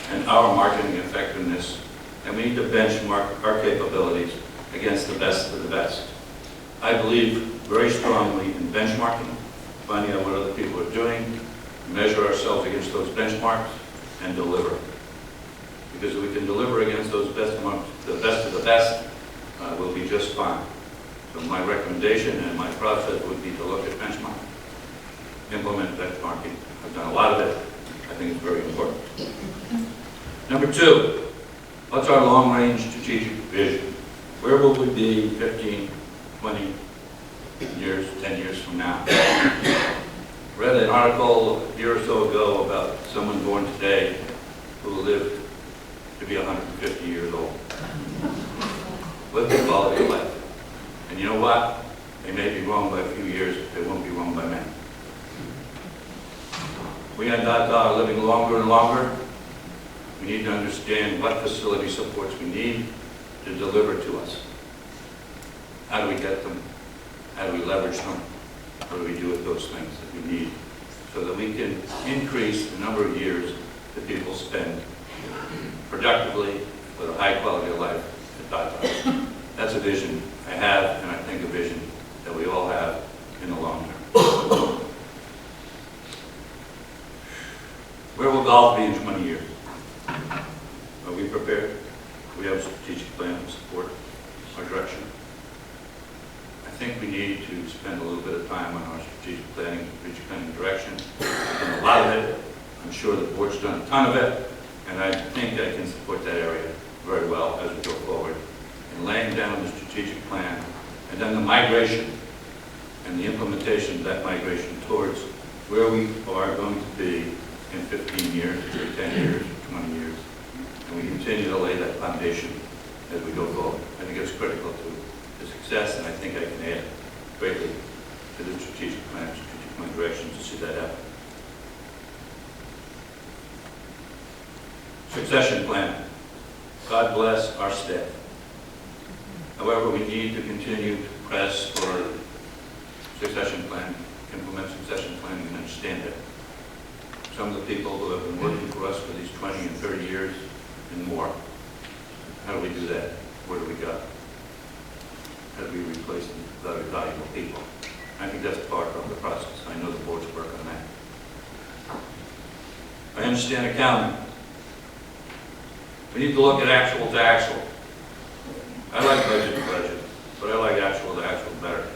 and our marketing effectiveness. And we need to benchmark our capabilities against the best of the best. I believe very strongly in benchmarking, finding out what other people are doing, measure ourselves against those benchmarks, and deliver. Because if we can deliver against those benchmarks, the best of the best, we'll be just fine. So my recommendation and my process would be to look at benchmarking, implement benchmarking. I've done a lot of it. I think it's very important. Number two, what's our long-range strategic vision? Where will we be 15, 20 years, 10 years from now? Read an article a year or so ago about someone born today who will live to be 150 years old. Live the quality of life. And you know what? They may be wrong by a few years, but they won't be wrong by many. We at Dataw are living longer and longer. We need to understand what facility supports we need to deliver to us. How do we get them? How do we leverage them? What do we do with those things that we need so that we can increase the number of years that people spend productively with a high quality of life at Dataw? That's a vision I have, and I think a vision that we all have in the long term. Where will golf be in 20 years? Are we prepared? We have a strategic plan to support our direction. I think we need to spend a little bit of time on our strategic planning direction. We've done a lot of it. I'm sure the board's done a ton of it, and I think I can support that area very well as we go forward in laying down the strategic plan, and then the migration and the implementation of that migration towards where we are going to be in 15 years, or 10 years, or 20 years. And we continue to lay that foundation as we go forward. I think it's critical to the success, and I think I can add greatly to the strategic plan direction to see that happen. Succession plan. God bless our staff. However, we need to continue to press for succession planning, implement succession planning, and understand it. Some of the people who have been working for us for these 20 and 30 years and more, how do we do that? Where do we go? How do we replace them with other valuable people? I think that's part of the process. I know the board's work on that. I understand accounting. We need to look at actual to actual. I like budget to budget, but I like actual to actual better.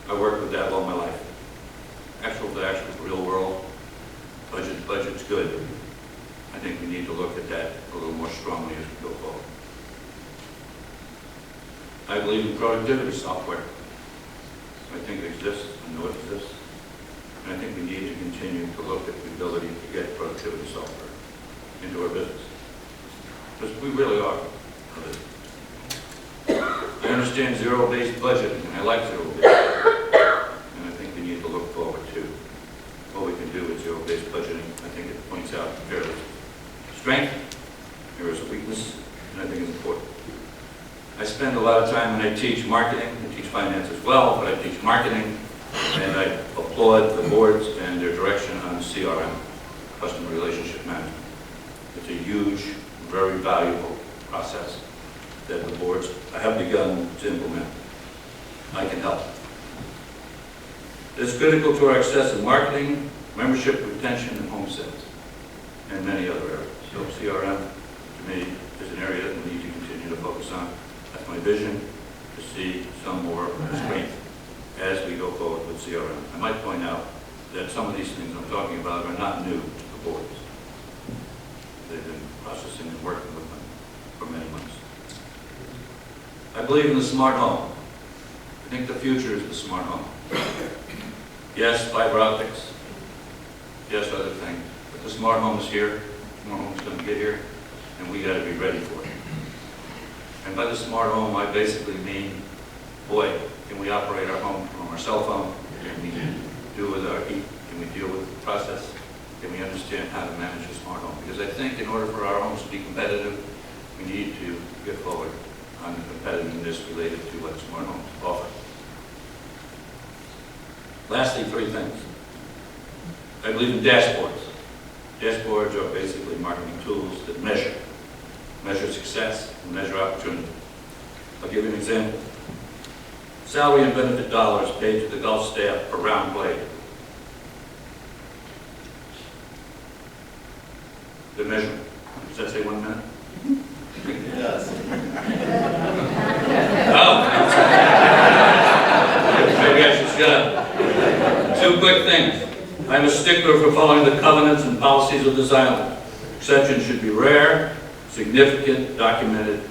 I worked with that all my life. Actual to actual is real world. Budget to budget's good. I think we need to look at that a little more strongly as we go forward. I believe in productivity software. I think it exists. I know it exists. And I think we need to continue to look at the ability to get productivity software into our business. Because we really are. I understand zero-based budgeting, and I like zero-based budgeting. And I think we need to look forward to what we can do with zero-based budgeting. I think it points out areas of strength, areas of weakness, and I think it's important. I spend a lot of time when I teach marketing. I teach finance as well, but I teach marketing, and I applaud the boards and their direction on CRM, customer relationship management. It's a huge, very valuable process that the boards have begun to implement. I can help. It's critical to our success in marketing, membership retention, and home sales, and many other areas. So CRM, to me, is an area that we need to continue to focus on. That's my vision, to see some more strength as we go forward with CRM. I might point out that some of these things I'm talking about are not new to the boards. They've been processing and working with them for many months. I believe in the smart home. I think the future is the smart home. Yes, fiber optics. Yes, other things. But the smart home is here. The smart home is going to get here, and we got to be ready for it. And by the smart home, I basically mean, boy, can we operate our home from our cell phone? Can we do with our heat? Can we deal with the process? Can we understand how to manage a smart home? Because I think in order for our homes to be competitive, we need to get forward on the competitiveness related to what smart homes offer. Lastly, three things. I believe in dashboards. Dashboards are basically marketing tools that measure success and measure opportunity. I'll give you an example. Salary and benefit dollars paid to the golf staff per round played. The measurement. Does that say 1 minute? Yes. Oh. things. I'm a stickler for following the covenants and policies of this island. Exceptions should be rare, significant, documented,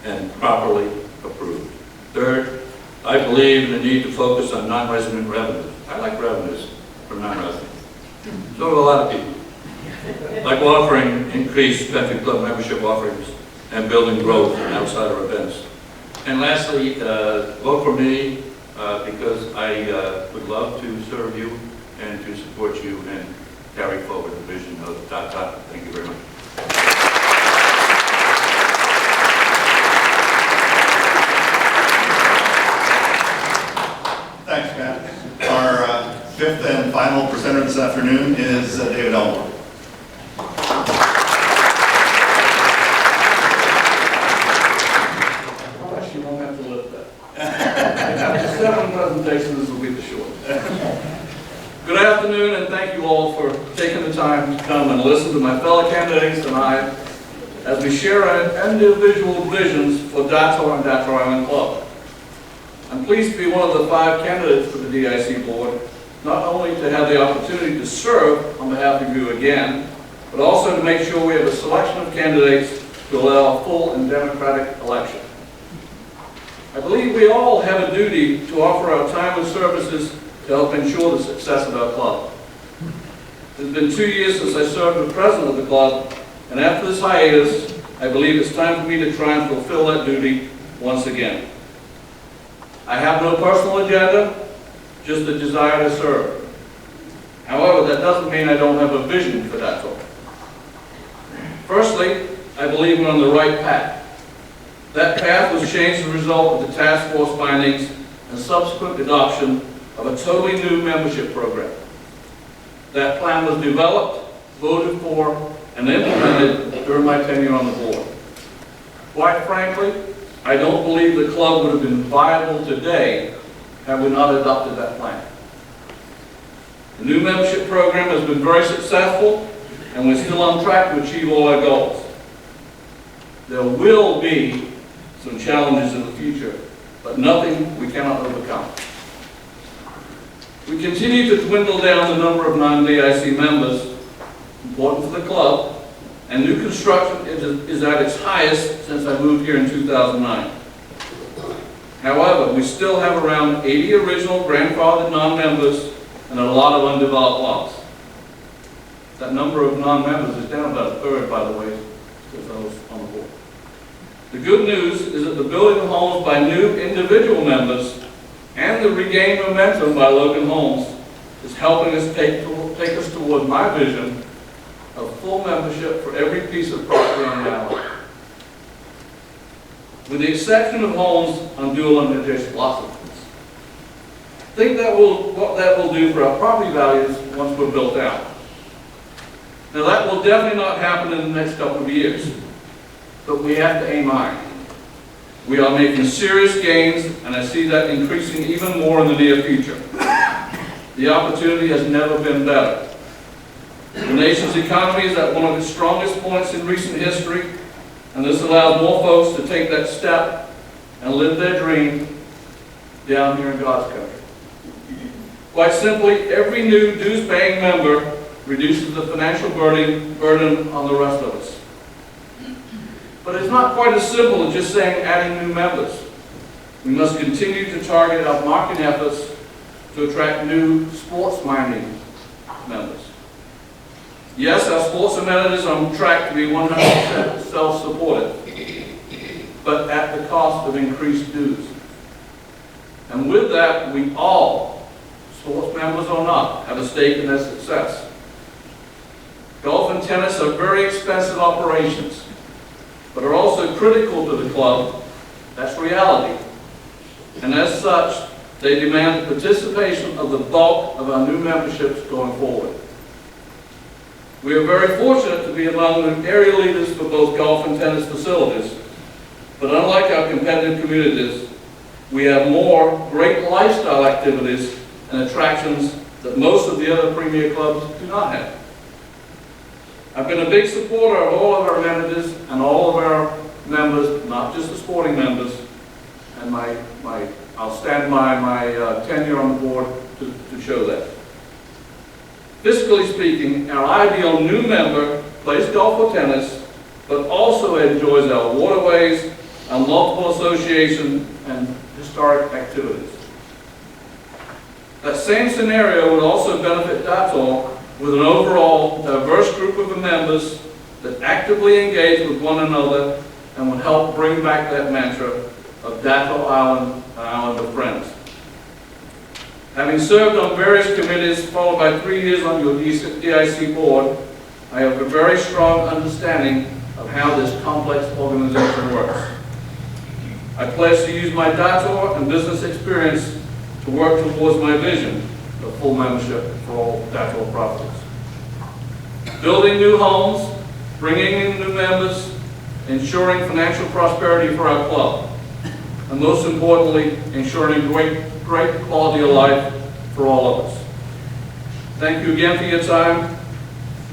and properly approved. Third, I believe in the need to focus on non-resident revenues. I like revenues from non-residents. So do a lot of people. Like offering increased country club membership offerings and building growth in outsider events. And lastly, vote for me because I would love to serve you and to support you and carry forward the vision of Dataw. Thank you very much. Thanks, Matt. Our fifth and final presenter this afternoon is David Elmore. You won't have to live that. After 7 presentations, this will be the short. Good afternoon, and thank you all for taking the time to come and listen to my fellow candidates and I as we share our individual visions for Dataw and Dataw Island Club. I'm pleased to be one of the 5 candidates for the DIC board, not only to have the opportunity to serve on behalf of you again, but also to make sure we have a selection of candidates to allow a full and democratic election. I believe we all have a duty to offer our time and services to help ensure the success of our club. It's been 2 years since I served as president of the club, and after this hiatus, I believe it's time for me to try and fulfill that duty once again. I have no personal agenda, just a desire to serve. However, that doesn't mean I don't have a vision for Dataw. Firstly, I believe we're on the right path. That path was changed as a result of the task force findings and subsequent adoption of a totally new membership program. That plan was developed, voted for, and implemented during my tenure on the board. Quite frankly, I don't believe the club would have been viable today had we not adopted that plan. The new membership program has been very successful, and we're still on track to achieve all our goals. There will be some challenges in the future, but nothing we cannot overcome. We continue to dwindle down the number of non-DIC members, important for the club, and new construction is at its highest since I moved here in 2009. However, we still have around 80 original grandfathered non-members and a lot of undeveloped lots. That number of non-members is down about a third, by the way, since I was on the board. The good news is that the building of homes by new individual members and the regained momentum by Logan Homes is helping us take us toward my vision of full membership for every piece of property on the island. With the exception of homes on dual and adjacent lots. Think what that will do for our property values once we're built out. Now that will definitely not happen in the next couple of years, but we have to aim high. We are making serious gains, and I see that increasing even more in the near future. The opportunity has never been better. The nation's economy is at one of its strongest points in recent history, and this allows more folks to take that step and live their dream down here in God's country. Quite simply, every new dues-paying member reduces the financial burden on the rest of us. But it's not quite as simple as just saying adding new members. We must continue to target our marketing efforts to attract new sports-minded members. Yes, our sports amenities are on track to be 100% self-supported, but at the cost of increased dues. And with that, we all, sports members or not, have a stake in their success. Golf and tennis are very expensive operations, but are also critical to the club. That's reality. And as such, they demand the participation of the bulk of our new memberships going forward. We are very fortunate to be among the area leaders for both golf and tennis facilities, but unlike our competitive communities, we have more great lifestyle activities and attractions that most of the other premier clubs do not have. I've been a big supporter of all of our amenities and all of our members, not just the sporting members, and I'll stand by my tenure on the board to show that. Fiscally speaking, our ideal new member plays golf or tennis, but also enjoys our waterways, our multiple association, and historic activities. That same scenario would also benefit Dataw with an overall diverse group of members that actively engage with one another and would help bring back that mantra of Dataw Island, an island of friends. Having served on various committees, followed by 3 years on your DIC board, I have a very strong understanding of how this complex organization works. I pledge to use my Dataw and business experience to work towards my vision of full membership for all Dataw properties. Building new homes, bringing in new members, ensuring financial prosperity for our club, and most importantly, ensuring great quality of life for all of us. Thank you again for your time,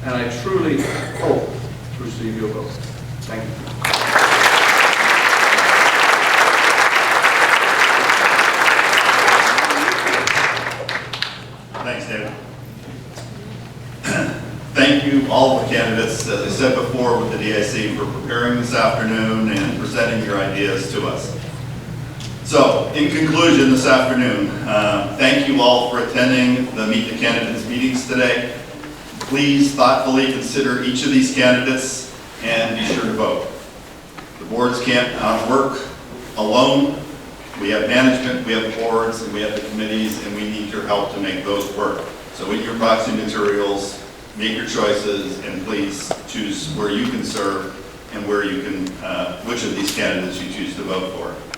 and I truly hope to receive your vote. Thank you. Thanks, David. Thank you, all the candidates, as I said before, with the DIC for preparing this afternoon and presenting your ideas to us. So, in conclusion this afternoon, thank you all for attending the Meet the Candidates meetings today. Please thoughtfully consider each of these candidates and be sure to vote. The boards can't work alone. We have management, we have boards, and we have the committees, and we need your help to make those work. So in your proxy materials, make your choices, and please choose where you can serve and where you can, which of these candidates you choose to vote for.